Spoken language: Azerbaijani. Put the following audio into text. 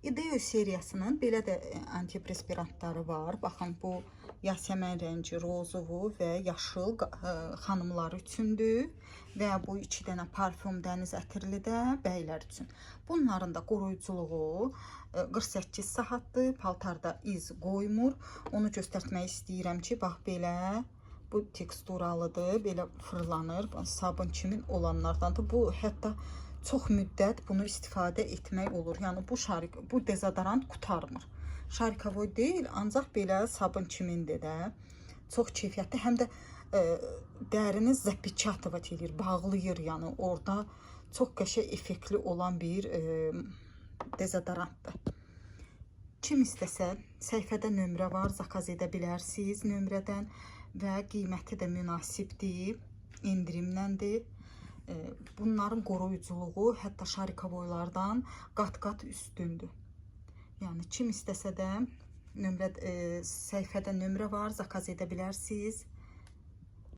Ideo seriyasının belə də antiperspirantları var. Baxın, bu yasəmən rəngi, rozovu və yaşıl xanımlar üçündür. Və bu 2 dənə parfüm dəniz ətirli də bəylər üçün. Bunların da qoruyuculuğu 48 saatdır. Paltarda iz qoymur. Onu göstərmək istəyirəm ki, bax belə bu teksturalıdır. Belə fırlanır. Sabun kimi olanlardandır. Bu hətta çox müddət bunu istifadə etmək olur. Yəni bu dezodorant qurtarmır. Şarikovoy deyil, ancaq belə sabun kimindir də. Çox keyfiyyətli, həm də dərini zapечатывать edir, bağlayır. Yəni orada çox qəşəng effektli olan bir dezodorantdır. Kim istəsə, səhifədə nömrə var, zakaz edə bilərsiniz nömrədən və qiyməti də münasibdir, endirimləndir. Bunların qoruyuculuğu hətta şarikovoylardan qat-qat üstündür. Yəni kim istəsə də səhifədə nömrə var, zakaz edə bilərsiniz.